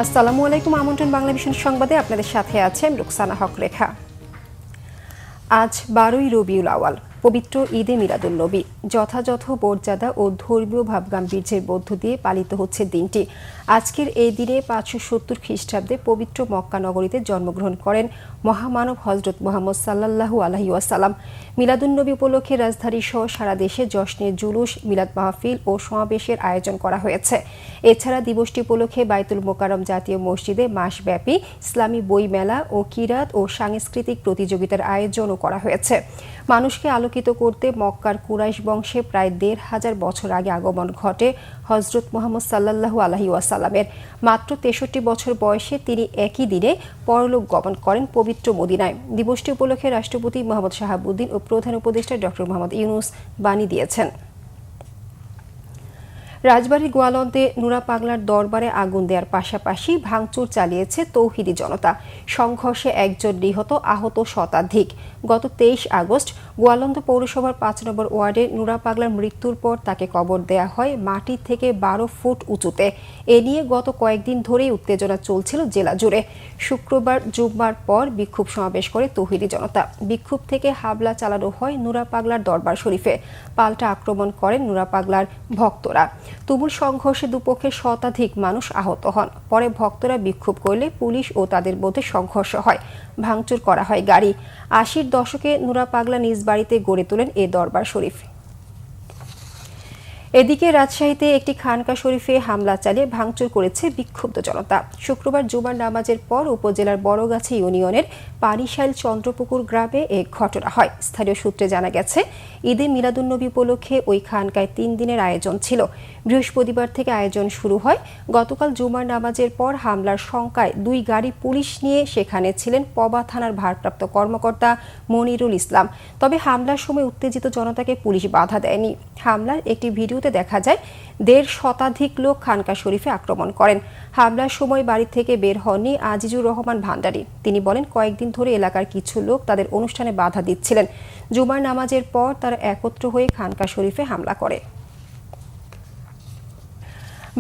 আসসালামু আলাইকুম। আমন্ত্রণ বাংলা ভিশন সংবাদে আপনাদের সাথে আছে আমি রুকসানা হক রেখা। আজ 12ই রবিউল আওয়াল, পবিত্র ঈদে মিলাদুন্নবী। যথাযথ মর্যাদা ও ধর্মীয় ভাবগাম্ভীর্যের মধ্য দিয়ে পালিত হচ্ছে দিনটি। আজকের এই দিনে 570 খ্রিস্টাব্দে পবিত্র মক্কা নগরীতে জন্মগ্রহণ করেন মহামানব হজরত মুহাম্মদ সাল্লাল্লাহু আলাইহি ওয়াসাল্লাম। মিলাদুন্নবী উপলক্ষে রাজধানী সহ সারা দেশে জশ্নের জুলুস, মিলাদ মাহফিল ও সমাবেশের আয়োজন করা হয়েছে। এছাড়া দিবসটি উপলক্ষে বাইতুল মোকাররম জাতীয় মসজিদে মাসব্যাপী ইসলামী বই মেলা ও কিরাত ও সাংস্কৃতিক প্রতিযোগিতার আয়োজনও করা হয়েছে। মানুষকে আলোকিত করতে মক্কার কুরাইশ বংশে প্রায় ১৫০০ বছর আগে আগমন ঘটে হজরত মুহাম্মদ সাল্লাল্লাহু আলাইহি ওয়াসাল্লামের। মাত্র ৬৩ বছর বয়সে তিনি একই দিনে পরলোক গমন করেন পবিত্র মদিনায়। দিবসটি উপলক্ষে রাষ্ট্রপতি মোহাম্মদ শাহাবুদ্দিন ও প্রধান উপদেষ্টা ডক্টর মোহাম্মদ ইউনূস বাণী দিয়েছেন। রাজবাড়ীর গোয়ালন্দে নুরা পাগলার দরবারে আগুন দেওয়ার পাশাপাশি ভাঙচুর চালিয়েছে তৌহিদি জনতা। সংঘর্ষে একজন নিহত, আহত শতাধিক। গত ২৩ আগস্ট গোয়ালন্দ পৌরসভার ৫ নম্বর ওয়ার্ডে নুরা পাগলার মৃত্যুর পর তাকে কবর দেয়া হয় মাটি থেকে ১২ ফুট উঁচুতে। এ নিয়ে গত কয়েকদিন ধরেই উত্তেজনা চলছিল জেলা জুড়ে। শুক্রবার জুম্মার পর বিক্ষোভ সমাবেশ করে তৌহিদি জনতা। বিক্ষোভ থেকে হামলা চালানো হয় নুরা পাগলার দরবার শরীফে। পাল্টা আক্রমণ করেন নুরা পাগলার ভক্তরা। তুমুল সংঘর্ষে দুপক্ষে শতাধিক মানুষ আহত হন। পরে ভক্তরা বিক্ষোভ করলে পুলিশ ও তাদের মধ্যে সংঘর্ষ হয়, ভাঙচুর করা হয় গাড়ি। ৮০-র দশকে নুরা পাগলা নিজ বাড়িতে গড়ে তোলেন এ দরবার শরীফ। এদিকে রাজশাহীতে একটি খানকা শরীফে হামলা চালিয়ে ভাঙচুর করেছে বিক্ষুব্ধ জনতা। শুক্রবার জুমার নামাজের পর উপজেলার বড়গাছি ইউনিয়নের পানিশাইল চন্দ্রপুকুর গ্রামে এ ঘটনা হয়। স্থানীয় সূত্রে জানা গেছে, ঈদে মিলাদুন্নবী উপলক্ষে ওই খানকায় ৩ দিনের আয়োজন ছিল। বৃহস্পতিবার থেকে আয়োজন শুরু হয়। গতকাল জুমার নামাজের পর হামলার শঙ্কায় ২ গাড়ি পুলিশ নিয়ে সেখানে ছিলেন পবা থানার ভারপ্রাপ্ত কর্মকর্তা মনিরুল ইসলাম। তবে হামলার সময় উত্তেজিত জনতাকে পুলিশ বাধা দেয়নি। হামলার একটি ভিডিওতে দেখা যায় ১৫০ শতাধিক লোক খানকা শরীফে আক্রমণ করেন। হামলার সময় বাড়ি থেকে বের হননি আজিজুর রহমান ভান্ডারী। তিনি বলেন, কয়েকদিন ধরে এলাকার কিছু লোক তাদের অনুষ্ঠানে বাধা দিচ্ছিলেন। জুমার নামাজের পর তারা একত্র হয়ে খানকা শরীফে হামলা করে।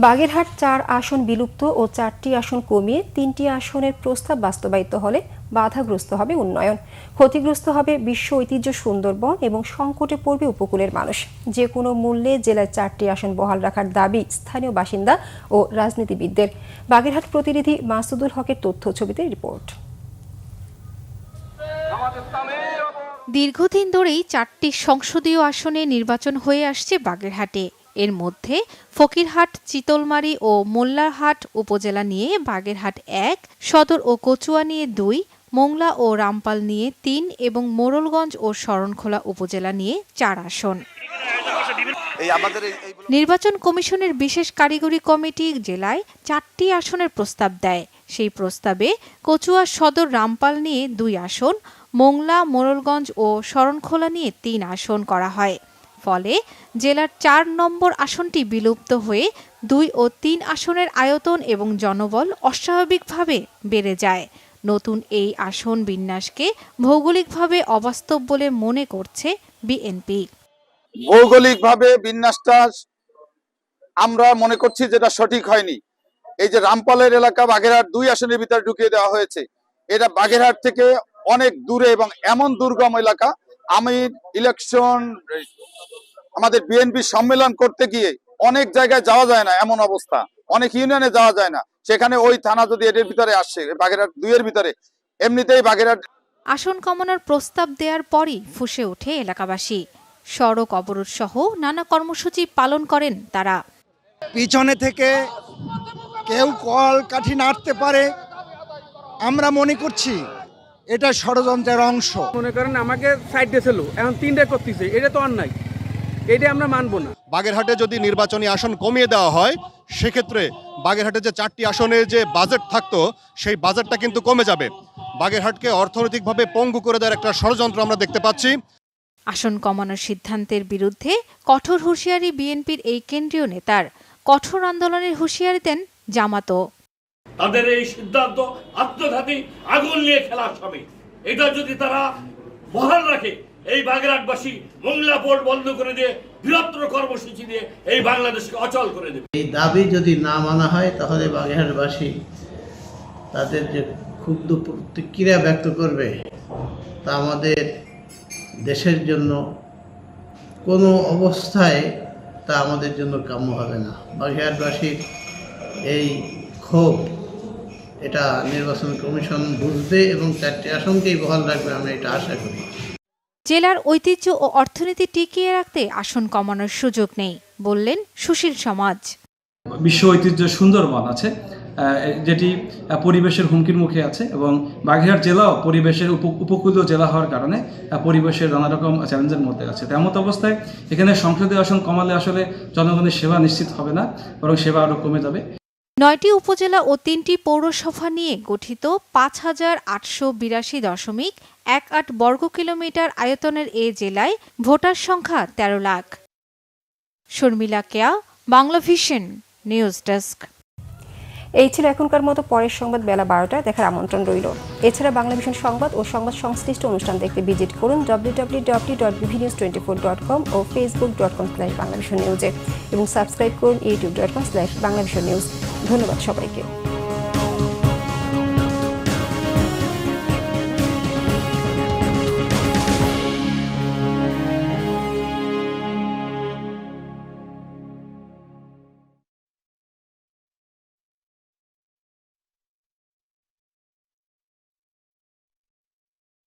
বাগেরহাট ৪ আসন বিলুপ্ত ও ৪টি আসন কমিয়ে ৩টি আসনের প্রস্তাব বাস্তবায়িত হলে বাধাগ্রস্ত হবে উন্নয়ন, ক্ষতিগ্রস্ত হবে বিশ্ব ঐতিহ্য সুন্দরবন এবং সংকটে পড়বে উপকূলের মানুষ। যে কোনো মূল্যে জেলায় ৪টি আসন বহাল রাখার দাবি স্থানীয় বাসিন্দা ও রাজনীতিবিদদের। বাগেরহাট প্রতিনিধি মাসুদুল হকের তথ্য ছবিতে রিপোর্ট। দীর্ঘদিন ধরেই ৪টি সংসদীয় আসনে নির্বাচন হয়ে আসছে বাগেরহাটে। এর মধ্যে ফকিরহাট, চিতলমারী ও মোল্লারহাট উপজেলা নিয়ে বাগেরহাট ১, সদর ও কচুয়া নিয়ে ২, মোংলা ও রামপাল নিয়ে ৩ এবং মোড়লগঞ্জ ও শরণখোলা উপজেলা নিয়ে ৪ আসন। নির্বাচন কমিশনের বিশেষ কারিগরি কমিটি জেলায় ৪টি আসনের প্রস্তাব দেয়। সেই প্রস্তাবে কচুয়া, সদর, রামপাল নিয়ে ২ আসন, মোংলা, মোড়লগঞ্জ ও শরণখোলা নিয়ে ৩ আসন করা হয়। ফলে জেলার ৪ নম্বর আসনটি বিলুপ্ত হয়ে ২ ও ৩ আসনের আয়তন এবং জনবল অস্বাভাবিকভাবে বেড়ে যায়। নতুন এই আসন বিন্যাসকে ভৌগোলিকভাবে অবাস্তব বলে মনে করছে বিএনপি। ভৌগোলিকভাবে বিন্যাসটা আমরা মনে করছি যেটা সঠিক হয়নি। এই যে রামপালের এলাকা বাগেরহাট ২ আসনের ভিতরে ঢুকিয়ে দেওয়া হয়েছে, এটা বাগেরহাট থেকে অনেক দূরে এবং এমন দুর্গম এলাকা। আমি ইলেকশন আমাদের বিএনপি সম্মেলন করতে গিয়ে অনেক জায়গায় যাওয়া যায় না, এমন অবস্থা, অনেক ইউনিয়নে যাওয়া যায় না। সেখানে ওই থানা যদি এর ভিতরে আসে, বাগেরহাট ২ এর ভিতরে, এমনিতেই বাগেরহাট আসন কমানোর প্রস্তাব দেওয়ার পরই ফুঁসে ওঠে এলাকাবাসী। সড়ক অবরোধ সহ নানা কর্মসূচি পালন করেন তারা। পিছনে থেকে কেউ কল কাঠি নাড়তে পারে, আমরা মনে করছি এটা ষড়যন্ত্রের অংশ। মনে করেন আমাকে সাইড দিয়েছিল, এখন ৩টা করতেছে, এটা তো অন্যায়, এটা আমরা মানবো না। বাগেরহাটে যদি নির্বাচনী আসন কমিয়ে দেওয়া হয়, সেক্ষেত্রে বাগেরহাটে যে ৪টি আসনে যে বাজেট থাকতো, সেই বাজেটটা কিন্তু কমে যাবে। বাগেরহাটকে অর্থনৈতিকভাবে পঙ্গু করে দেওয়ার একটা ষড়যন্ত্র আমরা দেখতে পাচ্ছি। আসন কমানোর সিদ্ধান্তের বিরুদ্ধে কঠোর হুঁশিয়ারি বিএনপির এই কেন্দ্রীয় নেতার। কঠোর আন্দোলনের হুঁশিয়ারি দেন জামাতও। তাদের এই সিদ্ধান্ত আত্মঘাতী, আগুন নিয়ে খেলার সময়। এটা যদি তারা বহাল রাখে, এই বাগেরহাটবাসী মোংলা পোর্ট বন্ধ করে দিয়ে বৃহত্তর কর্মসূচি দিয়ে এই বাংলাদেশকে অচল করে দেবে। এই দাবি যদি না মানা হয়, তাহলে বাগেরহাটবাসী তাদের যে ক্ষুব্ধ প্রতিক্রিয়া ব্যক্ত করবে তা আমাদের দেশের জন্য কোনো অবস্থায় তা আমাদের জন্য কাম্য হবে না। বাগেরহাটবাসীর এই ক্ষোভ এটা নির্বাচন কমিশন বুঝবে এবং 4টি আসনকেই বহাল রাখবে, আমরা এটা আশা করি। জেলার ঐতিহ্য ও অর্থনীতি টিকিয়ে রাখতে আসন কমানোর সুযোগ নেই বললেন সুশীল সমাজ। বিশ্ব ঐতিহ্য সুন্দরবন আছে, যেটি পরিবেশের হুমকির মুখে আছে, এবং বাগেরহাট জেলাও পরিবেশের উপকূলীয় জেলা হওয়ার কারণে পরিবেশের নানা রকম চ্যালেঞ্জের মধ্যে আছে। তেমন অবস্থায় এখানে সংসদীয় আসন কমালে আসলে জনগণের সেবা নিশ্চিত হবে না, বরং সেবা আরও কমে যাবে। 9টি উপজেলা ও 3টি পৌরসভা নিয়ে গঠিত 5,882.18 বর্গ কিলোমিটার আয়তনের এ জেলায় ভোটার সংখ্যা 13 লাখ। শর্মিলা কেয়া, বাংলা ভিশন নিউজ ডেস্ক। এই ছিল এখনকার মতো। পরের সংবাদ বেলা 12টায় দেখার আমন্ত্রণ রইল। এছাড়া বাংলা ভিশন সংবাদ ও সংবাদ সংশ্লিষ্ট অনুষ্ঠান দেখতে ভিজিট করুন www.bvnews24.com ও facebook.com/banglavisionnews এবং সাবস্ক্রাইব করুন youtube.com/banglavisionnews। ধন্যবাদ সবাইকে।